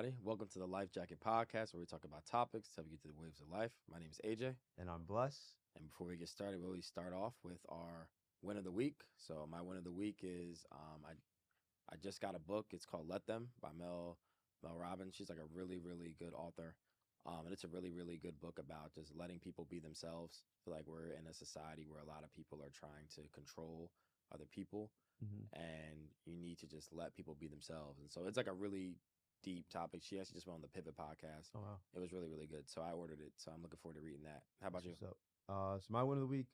everybody. Welcome to the Life Jacket Podcast, where we talk about topics to help you get through the waves of life. My name is AJ. And I'm blessed. And before we get started, we always start off with our win of the week. So my win of the week is I just got a book. It's called Let Them by Mel Robbins. She's like a really, really good author. And it's a really, really good book about just letting people be themselves. I feel like we're in a society where a lot of people are trying to control other people, and you need to just let people be themselves. And so it's like a really deep topic. She actually just went on the Pivot podcast. Oh, wow. It was really, really good. So I ordered it. So I'm looking forward to reading that. How about you? What's up? So my win of the week,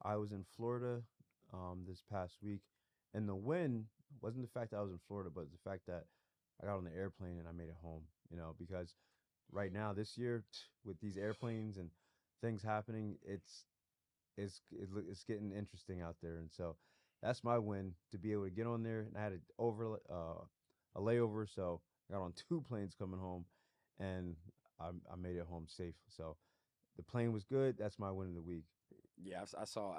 I was in Florida this past week. And the win wasn't the fact that I was in Florida, but the fact that I got on the airplane and I made it home, because right now this year with these airplanes and things happening, it's getting interesting out there. And so that's my win, to be able to get on there. And I had a layover, so I got on 2 planes coming home, and I made it home safe. So the plane was good. That's my win of the week. Yeah, I saw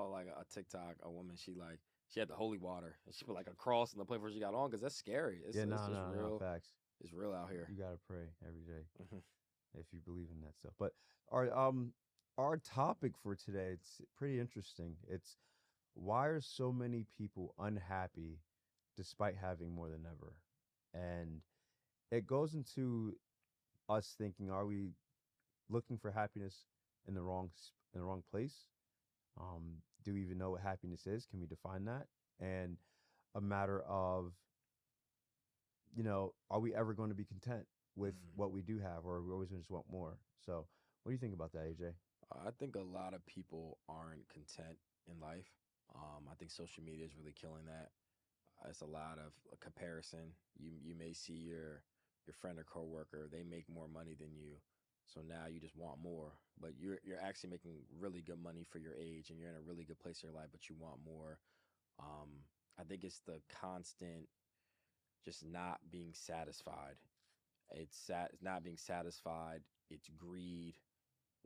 like a TikTok, a woman, she had the holy water and she put like a cross in the plane before she got on, because that's scary. It's just No, real. facts. It's real out here. You gotta pray every day Mhm. if you believe in that stuff. But our topic for today, it's pretty interesting. It's, why are so many people unhappy despite having more than ever? And it goes into us thinking, are we looking for happiness in the wrong place? Do we even know what happiness is? Can we define that? And a matter of, are we ever going to be content with what we do have, or are we always going to just want more? So what do you think about that, AJ? I think a lot of people aren't content in life. I think social media is really killing that. It's a lot of comparison. You may see your friend or coworker, they make more money than you, so now you just want more. But you're actually making really good money for your age, and you're in a really good place in your life, but you want more. I think it's the constant just not being satisfied. It's not being satisfied. It's greed.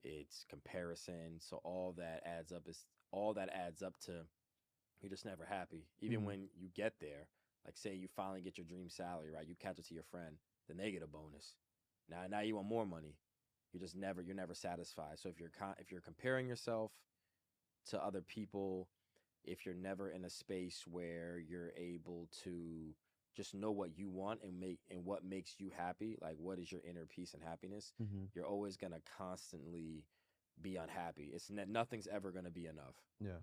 It's comparison. So all that adds up to, you're just never happy. Even when you get there, like say you finally get your dream salary, right? You catch it to your friend, then they get a bonus. Now you want more money. You're never satisfied. So if you're comparing yourself to other people, if you're never in a space where you're able to just know what you want and what makes you happy, like what is your inner peace and happiness, Mm-hmm. you're always gonna constantly be unhappy. Nothing's ever gonna be enough. Yeah.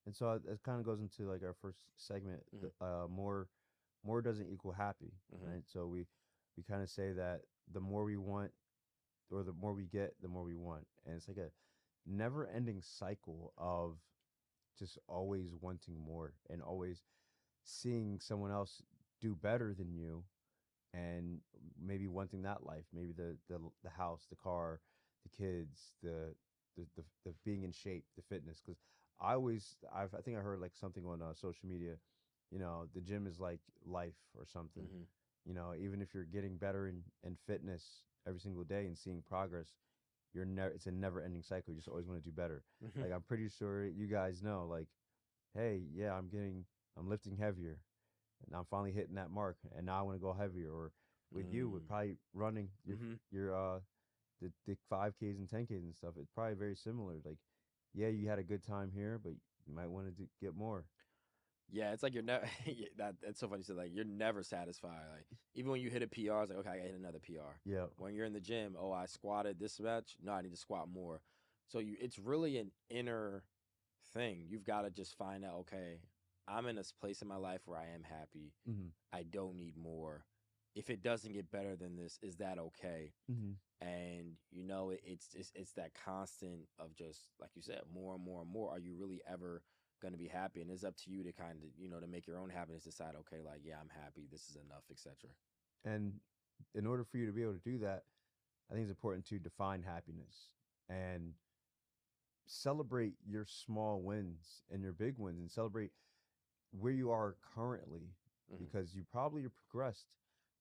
And so it kind of goes into like our first segment. Mm-hmm. More doesn't equal happy, Mm-hmm. right? So we kind of say that the more we want, or the more we get, the more we want, and it's like a never-ending cycle of just always wanting more and always seeing someone else do better than you, and maybe wanting that life, maybe the house, the car, the kids, the being in shape, the fitness. Because I think I heard like something on social media, the gym is like life or something. Mm-hmm. Even if you're getting better in fitness every single day and seeing progress, it's a never ending cycle. You just always want to do better. Mm-hmm. Like, I'm pretty sure you guys know, like, hey, yeah, I'm lifting heavier, and I'm finally hitting that mark, and now I want to go heavier. Or with you, with probably running Mm-hmm. your the 5Ks and 10Ks and stuff, it's probably very similar. Like, yeah, you had a good time here, but you might want to get more. Yeah, it's like you're never. That's so funny. You said like you're never satisfied. Like even when you hit a PR, it's like okay, I gotta hit another PR. Yeah. When you're in the gym, oh, I squatted this much. No, I need to squat more. So it's really an inner thing. You've got to just find out. Okay, I'm in this place in my life where I am happy. Mm-hmm. I don't need more. If it doesn't get better than this, is that okay? Mm-hmm. And it's that constant of just like you said, more and more and more. Are you really ever going to be happy? And it's up to you to kind of to make your own happiness, decide, okay, like yeah, I'm happy, this is enough, etc. And in order for you to be able to do that, I think it's important to define happiness and celebrate your small wins and your big wins, and celebrate where you are currently, Hmm. because you probably progressed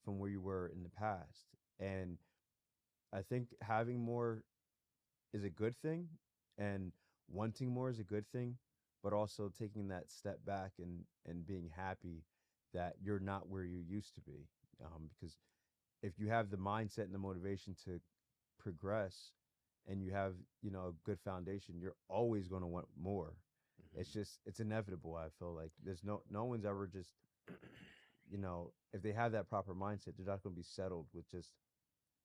from where you were in the past. And I think having more is a good thing, and wanting more is a good thing, but also taking that step back and being happy that you're not where you used to be. Because if you have the mindset and the motivation to progress, and you have, a good foundation, you're always going to want more. It's Hmm. just, it's inevitable. I feel like there's no one's ever just, if they have that proper mindset, they're not going to be settled with just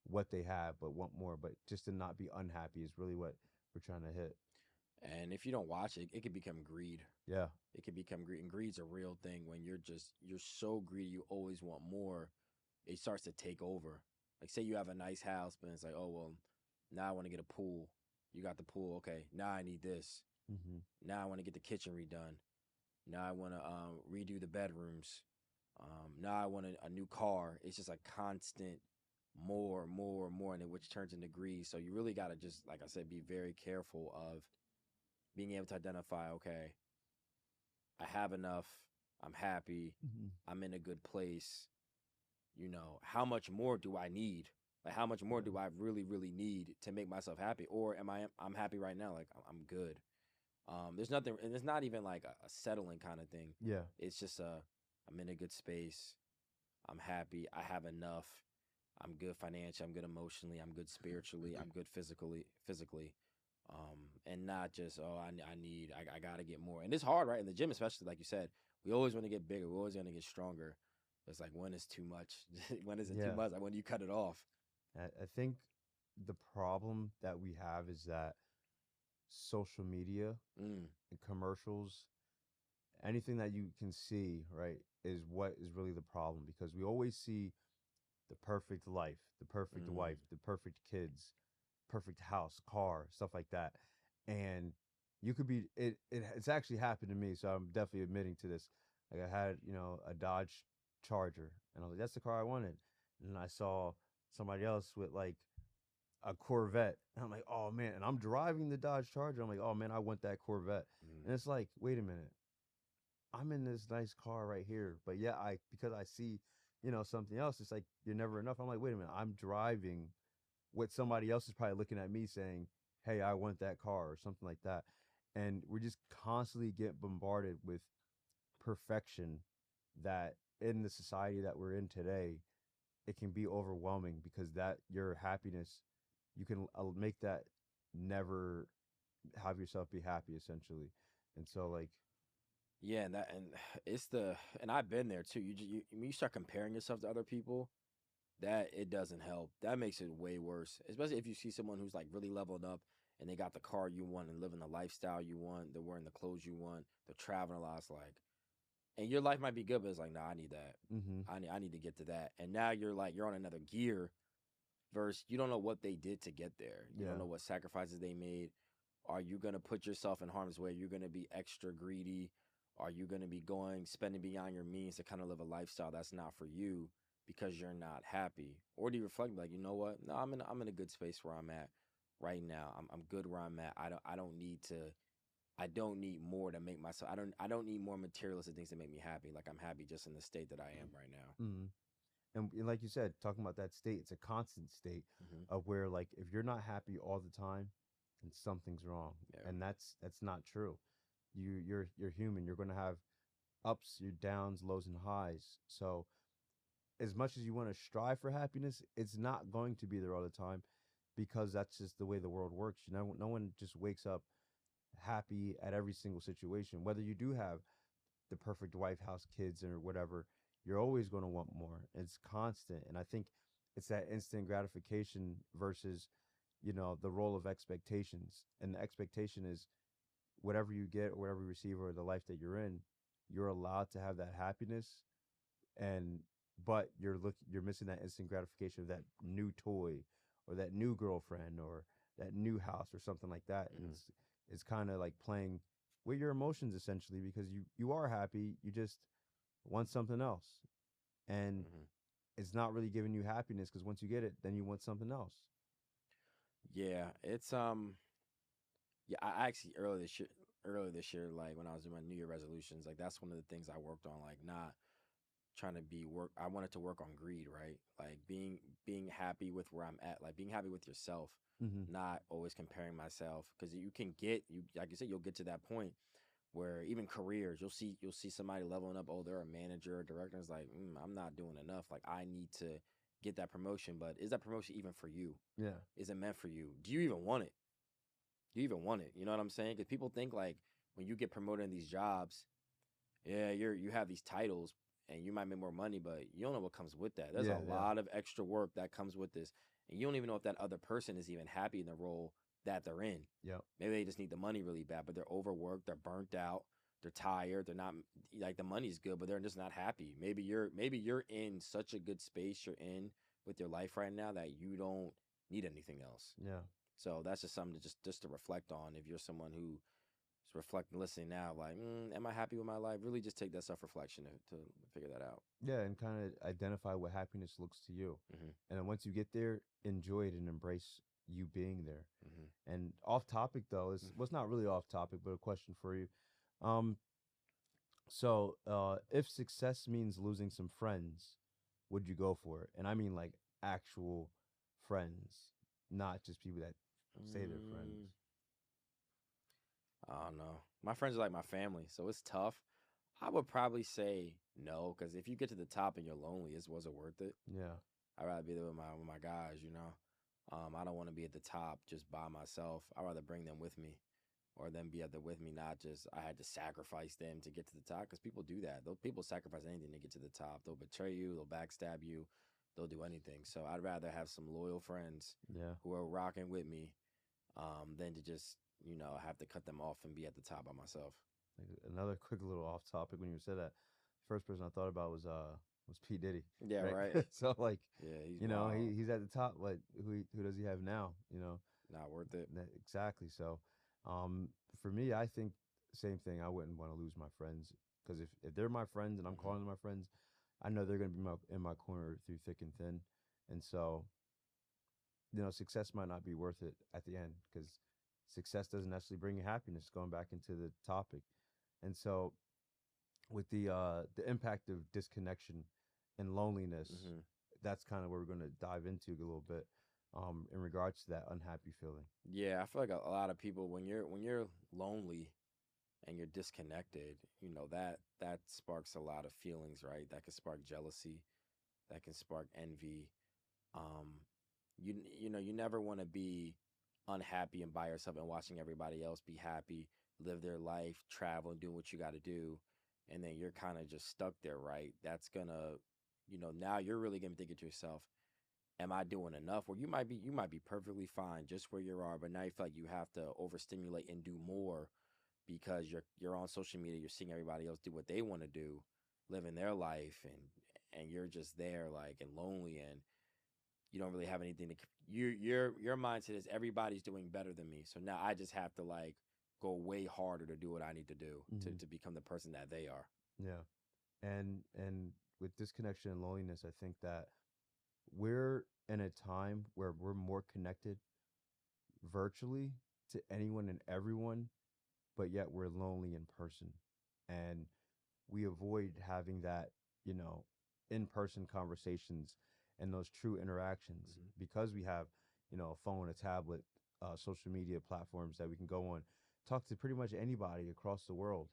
what they have, but want more. But just to not be unhappy is really what we're trying to hit. And if you don't watch it, it could become greed. Yeah. It can become greed, and greed's a real thing. When you're so greedy, you always want more. It starts to take over. Like, say you have a nice house, but it's like, oh well, now I want to get a pool. You got the pool, okay? Now I need this. Hmm. Now I want to get the kitchen redone. Now I want to redo the bedrooms. Now I want a new car. It's just a constant more, more, more, and which turns into greed. So you really got to just, like I said, be very careful of being able to identify. Okay, I have enough. I'm happy. Hmm. I'm in a good place. How much more do I need? Like, how much more Yeah. do I really, really need to make myself happy? Or I'm happy right now. Like, I'm good. There's nothing, and it's not even like a settling kind of thing. Yeah. It's just I'm in a good space. I'm happy. I have enough. I'm good financially. I'm good emotionally. I'm good spiritually. I'm good physically. And not just, oh, I gotta get more. And it's hard, right? In the gym, especially, like you said, we always want to get bigger. We always want to get stronger. It's like, when is too much? When is it too Yeah. much? Like, when do you cut it off? I think the problem that we have is that social media Mm, and commercials, anything that you can see, right, is what is really the problem, because we always see the perfect life, the perfect mm, wife, the perfect kids, perfect house, car, stuff like that. And you could be it's actually happened to me, so I'm definitely admitting to this. Like, I had, a Dodge Charger, and I was like, that's the car I wanted. And then I saw somebody else with like a Corvette. And I'm like, oh man, and I'm driving the Dodge Charger. I'm like, oh man, I want that Corvette. And mm, it's like, wait a minute, I'm in this nice car right here, but yeah, because I see, something else, it's like you're never enough. I'm like, wait a minute, I'm driving what somebody else is probably looking at me saying, hey, I want that car or something like that. And we just constantly get bombarded with perfection, that in the society that we're in today, it can be overwhelming, because that your happiness, you can make that never have yourself be happy, essentially. And so, like, yeah, and and I've been there too. When you start comparing yourself to other people, that it doesn't help. That makes it way worse. Especially if you see someone who's like really leveled up and they got the car you want and living the lifestyle you want, they're wearing the clothes you want, they're traveling a lot. It's like, and your life might be good, but it's like, nah, I need that. mm-hmm, I need to get to that. And now you're on another gear versus you don't know what they did to get there. You don't yeah, know what sacrifices they made. Are you gonna put yourself in harm's way? You're gonna be extra greedy. Are you gonna be spending beyond your means to kind of live a lifestyle that's not for you because you're not happy? Or do you reflect like, you know what? No, I'm in a good space where I'm at right now. I'm good where I'm at. I don't need more to make myself. I don't need more materialistic things to make me happy. Like, I'm happy just in the state that I am right now. mm-hmm. And like you said, talking about that state, it's a constant state Hmm. of where, like, if you're not happy all the time, then something's wrong. Yeah. And that's not true. You're human. You're going to have ups, your downs, lows, and highs. So as much as you want to strive for happiness, it's not going to be there all the time, because that's just the way the world works. No one just wakes up happy at every single situation. Whether you do have the perfect wife, house, kids, or whatever, you're always going to want more. It's constant. And I think it's that instant gratification versus, the role of expectations. And the expectation is whatever you get or whatever you receive or the life that you're in, you're allowed to have that happiness. And but you're missing that instant gratification of that new toy or that new girlfriend or that new house or something like that. And Hmm. it's kind of like playing with your emotions, essentially, because you are happy, you just want something else. And Hmm. it's not really giving you happiness, because once you get it, then you want something else. Yeah, it's. Yeah, I actually earlier this year, like when I was doing my New Year resolutions, like that's one of the things I worked on, like not trying to be work. I wanted to work on greed, right? Like being happy with where I'm at, like being happy with yourself, Mm-hmm. not always comparing myself, because you can get you like you said, you'll get to that point where even careers, you'll see somebody leveling up. Oh, they're a manager, a director. It's like, I'm not doing enough. Like, I need to get that promotion, but is that promotion even for you? Yeah. Is it meant for you? Do you even want it? Do you even want it? You know what I'm saying? Because people think like when you get promoted in these jobs, yeah, you have these titles and you might make more money, but you don't know what comes with that. There's a Yeah. Yeah. lot of extra work that comes with this, and you don't even know if that other person is even happy in the role that they're in. Yep. Maybe they just need the money really bad, but they're overworked, they're burnt out, they're tired, they're not like the money's good, but they're just not happy. Maybe you're in such a good space you're in with your life right now that you don't need anything else. Yeah. So that's just something to just to reflect on. If you're someone who is reflecting, listening now, like, am I happy with my life? Really, just take that self reflection to figure that out. Yeah, and kind of identify what happiness looks to you. Hmm. And then once you get there, enjoy it and embrace you being there. Hmm. And off topic though is what's not really off topic, but a question for you. Um, if success means losing some friends, would you go for it? And I mean like actual friends, not just people that say they're friends. Mm, I don't know. My friends are like my family, so it's tough. I would probably say no, because if you get to the top and you're lonely, was it worth it? Yeah. I'd rather be there with my guys, you know. I don't want to be at the top just by myself. I'd rather bring them with me, or them be up there with me. Not just I had to sacrifice them to get to the top, because people do that. Those people sacrifice anything to get to the top. They'll betray you. They'll backstab you. They'll do anything. So I'd rather have some loyal friends Yeah. who are rocking with me, than to just have to cut them off and be at the top by myself. Like, another quick little off topic when you said that. First person I thought about was P Diddy, Yeah, right? right. So like, Yeah, he's you know, wild. he's at the top. Like, who does he have now? You know, Not worth it. exactly. So, um, for me, I think same thing. I wouldn't want to lose my friends because if they're my friends and I'm Hmm. calling them my friends, I know they're gonna be in my corner through thick and thin. And so, success might not be worth it at the end because success doesn't necessarily bring you happiness. Going back into the topic, and so with the impact of disconnection and loneliness, Hmm. that's kind of where we're going to dive into a little bit, in regards to that unhappy feeling. Yeah, I feel like a lot of people when you're lonely and you're disconnected, that sparks a lot of feelings, right? That can spark jealousy, that can spark envy. Um, you never want to be unhappy and by yourself and watching everybody else be happy, live their life, travel and do what you got to do, and then you're kind of just stuck there, right? That's gonna, now you're really gonna think to yourself, am I doing enough? Or you might be perfectly fine just where you are, but now you feel like you have to overstimulate and do more because you're on social media, you're seeing everybody else do what they want to do, living their life, and you're just there like and lonely, and you don't really have anything to your mindset is everybody's doing better than me. So now I just have to like go way harder to do what I need to do Hmm. to become the person that they are. Yeah, and with disconnection and loneliness, I think that we're in a time where we're more connected virtually to anyone and everyone, but yet we're lonely in person, and we avoid having that, you know, in-person conversations and those true interactions Hmm. because we have, a phone, a tablet, social media platforms that we can go on, talk to pretty much anybody across the world,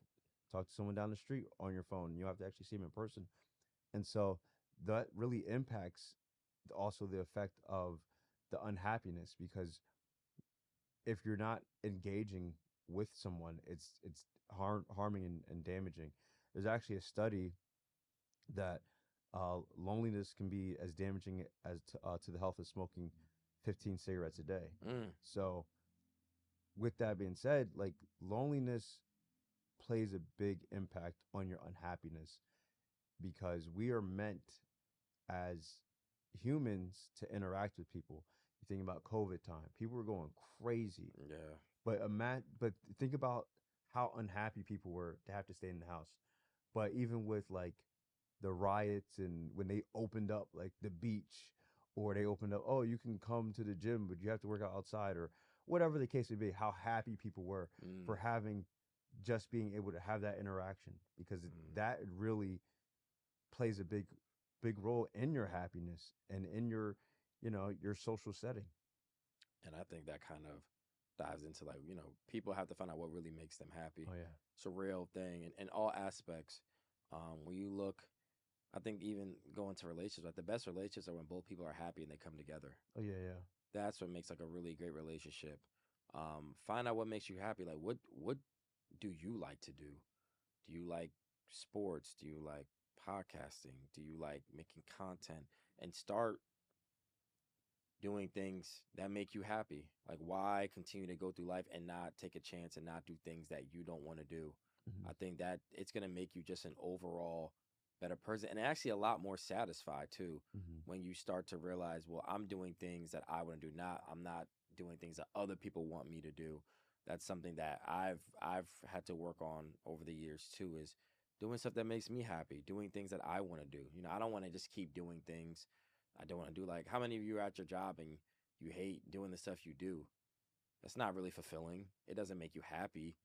talk to someone down the street on your phone. You don't have to actually see them in person. And so that really impacts also the effect of the unhappiness because if you're not engaging with someone, it's harming and damaging. There's actually a study that loneliness can be as damaging as to the health of smoking 15 cigarettes a day. Mm. So, with that being said, like loneliness plays a big impact on your unhappiness because we are meant as humans to interact with people. You think about COVID time, people were going crazy. Yeah. But think about how unhappy people were to have to stay in the house. But even with like the riots and when they opened up like the beach or they opened up, oh, you can come to the gym, but you have to work out outside or whatever the case may be, how happy people were Mm. for having just being able to have that interaction because Mm. that really plays a big role in your happiness and in your your social setting. And I think that kind of dives into like, people have to find out what really makes them happy. Oh yeah. It's a real thing in all aspects. When you look I think even going to relationships, like the best relationships are when both people are happy and they come together. Oh yeah, yeah. That's what makes like a really great relationship. Find out what makes you happy. Like what do you like to do? Do you like sports? Do you like podcasting? Do you like making content? And start doing things that make you happy. Like why continue to go through life and not take a chance and not do things that you don't want to do? Hmm. I think that it's going to make you just an overall better person and actually a lot more satisfied too Hmm. when you start to realize, well, I'm doing things that I want to do. Not I'm not doing things that other people want me to do. That's something that I've had to work on over the years too is doing stuff that makes me happy, doing things that I want to do. You know, I don't want to just keep doing things I don't want to do. Like, how many of you are at your job and you hate doing the stuff you do? That's not really fulfilling. It doesn't make you happy.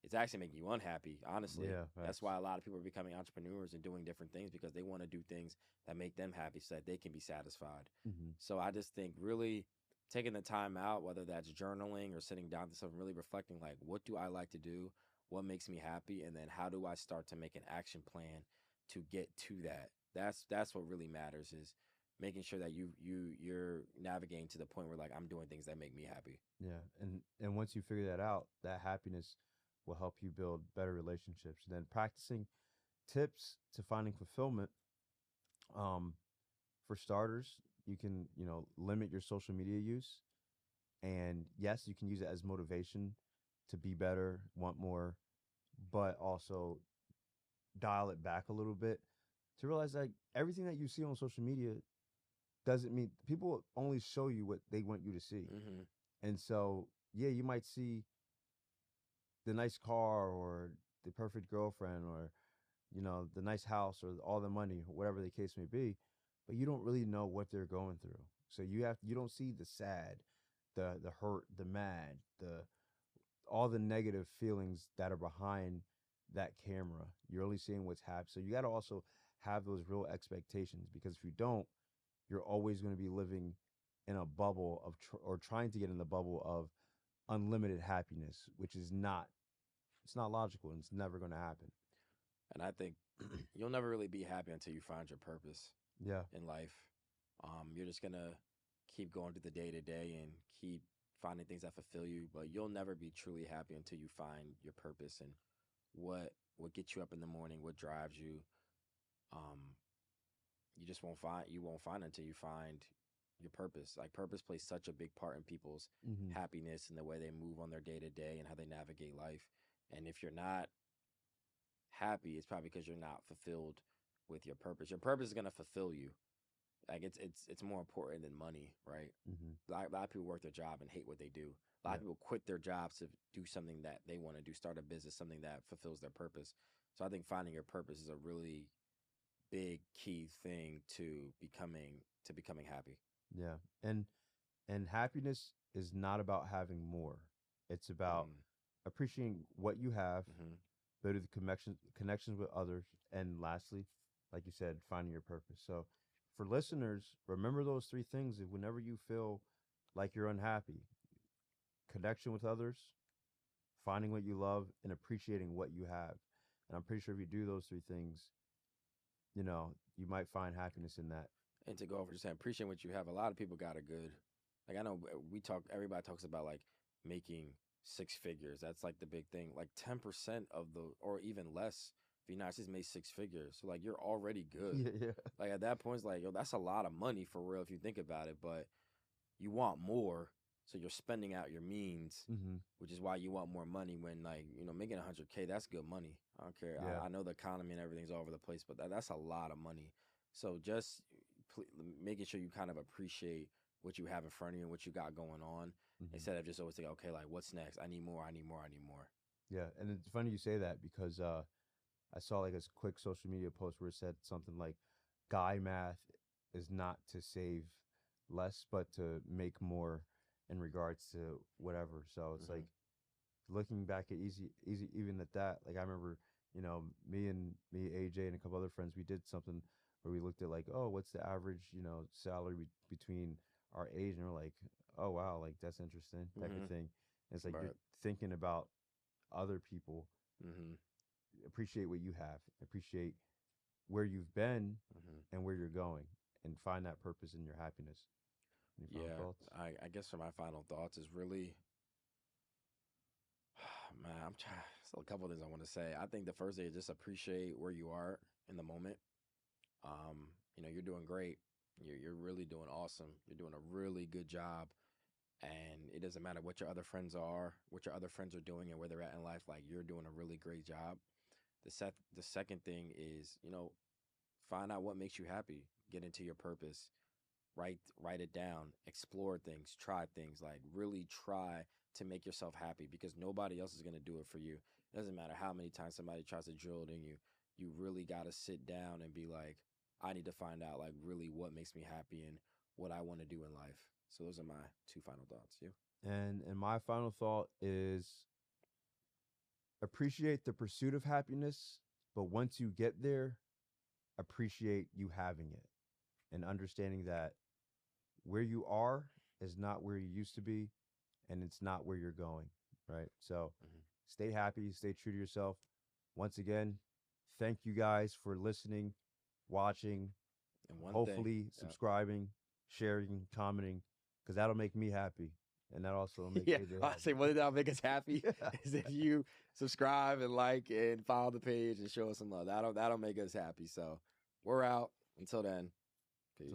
It's actually making you unhappy, honestly. Yeah, That's facts. why a lot of people are becoming entrepreneurs and doing different things because they want to do things that make them happy so that they can be satisfied. Hmm. So I just think really taking the time out, whether that's journaling or sitting down to something, really reflecting like, what do I like to do? What makes me happy? And then how do I start to make an action plan to get to that? That's what really matters is making sure that you're navigating to the point where like I'm doing things that make me happy. Yeah, and once you figure that out, that happiness will help you build better relationships. And then practicing tips to finding fulfillment. Um, for starters, you can limit your social media use, and yes, you can use it as motivation to be better, want more, but also dial it back a little bit to realize that everything that you see on social media doesn't mean people only show you what they want you to see. Hmm. And so, yeah, you might see the nice car or the perfect girlfriend or the nice house or all the money, whatever the case may be, but you don't really know what they're going through. So you don't see the sad, the hurt, the mad, the all the negative feelings that are behind that camera. You're only seeing what's happening. So you got to also have those real expectations, because if you don't, you're always going to be living in a bubble of or trying to get in the bubble of unlimited happiness, which is not it's not logical, and it's never going to happen. And I think you'll never really be happy until you find your purpose Yeah. in life. You're just gonna keep going through the day to day and keep finding things that fulfill you, but you'll never be truly happy until you find your purpose and what gets you up in the morning, what drives you. Um, you won't find it until you find your purpose. Like purpose plays such a big part in people's Hmm. happiness and the way they move on their day to day and how they navigate life. And if you're not happy, it's probably because you're not fulfilled with your purpose. Your purpose is gonna fulfill you. Like it's more important than money, right? Hmm. A lot of people work their job and hate what they do. A lot Yeah. of people quit their jobs to do something that they want to do, start a business, something that fulfills their purpose. So I think finding your purpose is a really big key thing to becoming happy. Yeah. And happiness is not about having more. It's about Mm, appreciating what you have, hmm. building the connections with others, and lastly, like you said, finding your purpose. So, for listeners, remember those three things. If whenever you feel like you're unhappy, connection with others, finding what you love, and appreciating what you have. And I'm pretty sure if you do those three things, you might find happiness in that. And to go over just saying, appreciate what you have. A lot of people got a good, like I know we talk. Everybody talks about like making six figures. That's like the big thing. Like 10% of the, or even less, the United States made six figures. So like you're already good. Yeah, yeah. Like at that point, it's like yo, that's a lot of money for real if you think about it. But you want more, so you're spending out your means, Hmm. which is why you want more money. When like making 100K, that's good money. I don't care. Yeah. I know the economy and everything's all over the place, but that's a lot of money. So just pl- making sure you kind of appreciate what you have in front of you and what you got going on, Hmm. instead of just always thinking, okay, like what's next? I need more. I need more. I need more. Yeah. And it's funny you say that, because I saw like a quick social media post where it said something like guy math is not to save less, but to make more in regards to whatever. So it's like Hmm. looking back at easy, even at that, like I remember, me, AJ, and a couple other friends, we did something where we looked at like, oh, what's the average, salary between our age, and we're like, oh wow, like that's interesting, type of Hmm. thing. And it's like you're Right. thinking about other people. Hmm. Appreciate what you have. Appreciate where you've been Hmm. and where you're going, and find that purpose in your happiness. Any final Yeah, thoughts? I guess for my final thoughts is really, man, I'm trying. So a couple of things I want to say. I think the first thing is just appreciate where you are in the moment. You're doing great. You're really doing awesome. You're doing a really good job, and it doesn't matter what your other friends are, what your other friends are doing, and where they're at in life. Like you're doing a really great job. The second thing is, find out what makes you happy. Get into your purpose. Write it down. Explore things. Try things. Like really try to make yourself happy because nobody else is gonna do it for you. It doesn't matter how many times somebody tries to drill it in you. You really gotta sit down and be like, I need to find out like really what makes me happy and what I want to do in life. So those are my two final thoughts. You? And my final thought is appreciate the pursuit of happiness, but once you get there, appreciate you having it and understanding that where you are is not where you used to be and it's not where you're going, right? So Hmm. stay happy, stay true to yourself. Once again, thank you guys for listening, watching, And one thing, hopefully subscribing, sharing, commenting, because that'll make me happy. And that also will make yeah, AJ I say one thing that'll make us happy happy. is if you subscribe and like and follow the page and show us some love. That'll make us happy. So we're out. Until then, peace.